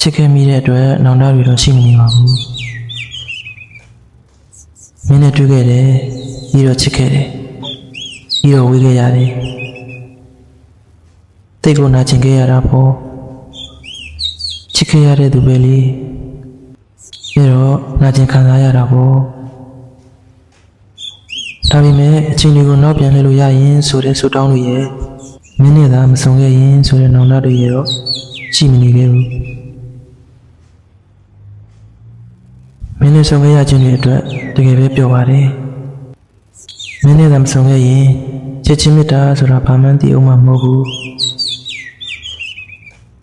ချစ်ခဲ့မိတဲ့အတွက်နောင်တတွေတော့ရှိမနေပါဘူးမင်းနဲ့တွေ့ခဲ့တယ်ပြီးတော့ချစ်ခဲ့တယ်ပြီးတော့ဝေးခဲ့ရတယ်တိတ်ကိုနာကျင်ခဲ့ရတာပေါ့ချစ်ခဲ့ရတဲ့သူပဲလေပြီးတော့နာကျင်ခံစားရတာပေါ့ဒါပေမဲ့အချိန်တွေကိုနောက်ပြန်လှည့်လို့ရရင်ဆိုတဲ့ဆူတောင်းလို့ရဲ့မင်းနဲ့သာမဆုံးခဲ့ရင်ဆိုတဲ့နောင်တတွေရဲ့တော့ရှိမနေခဲ့ဘူးမင်းနဲ့ဆုံးခဲ့ရခြင်းတွေအတွက်တကယ်ပဲပြောပါတယ်မင်းနဲ့သာမဆုံးခဲ့ရင်ချစ်ချင်းမေတ္တာဆိုတာဘာမှန်းသိအောင်မှမဟုတ်ဘူး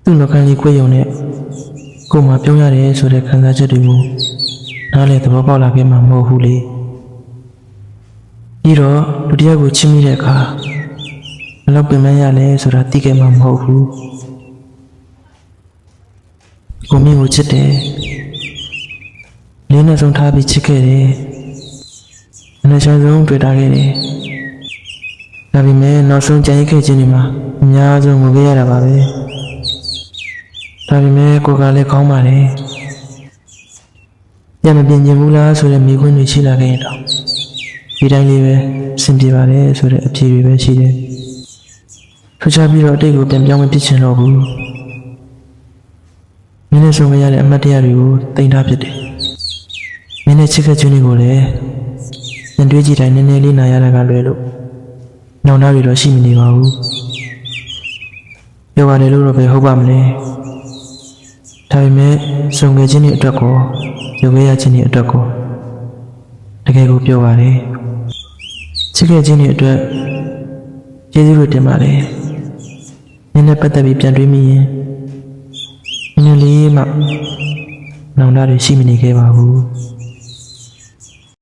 သူ့နှုတ်ခမ်းလေးခွေရုံနဲ့ကိုယ်မှပြောရတယ်ဆိုတဲ့ခံစားချက်တွေကိုနားလည်သဘောပေါက်လာခဲ့မှမဟုတ်ဘူးလေပြီးတော့လူတစ်ယောက်ကိုချစ်မိတဲ့အခါဘယ်လောက်ပင်ပန်းရလဲဆိုတာသိခဲ့မှမဟုတ်ဘူးကိုမင်းကိုချစ်တယ်လေးနဲ့ဆုံးထားပြီးချစ်ခဲ့တယ်အနည်းဆုံးတွေ့တာခဲ့တယ်ဒါပေမဲ့နောက်ဆုံးကြံရစ်ခဲ့ခြင်းတွေမှာအများဆုံးငိုခဲ့ရတာပါပဲဒါပေမဲ့ကိုယ်ကလည်းကောင်းပါတယ်ပြန်မပြင်ကျင်ဘူးလားဆိုတဲ့မိခွန်းတွေရှိလာခဲ့ရင်တော့ဒီတိုင်းလေးပဲစင်ပြေပါတယ်ဆိုတဲ့အဖြေတွေပဲရှိတယ်ထူးခြားပြီးတော့အတိတ်ကိုပြန်ပြောင်းမဖြစ်ချင်တော့ဘူးမင်းနဲ့ဆုံးခဲ့ရတဲ့အမှတ်တရတွေကိုတင်ထားဖြစ်တယ်မင်းနဲ့ချစ်ခဲ့ခြင်းတွေကိုလည်းပြန်တွေးကြည့်တိုင်းနည်းနည်းလေးနာရတာကလွယ်လို့နောင်တတွေတော့ရှိမနေပါဘူးပြောပါတယ်လို့တော့ပဲဟုတ်ပါမလဲဒါပေမဲ့ဆုံးခဲ့ခြင်းတွေအတွက်ကိုပြောခဲ့ရခြင်းတွေအတွက်ကိုတကယ်ကိုပြောပါတယ်ချစ်ခဲ့ခြင်းတွေအတွက်ကျေးဇူးတွေတင်ပါတယ်နည်းနည်းပတ်သက်ပြီးပြန်တွေးမိရင်နည်းနည်းလေးမှနောင်တတွေရှိမနေခဲ့ပါဘူး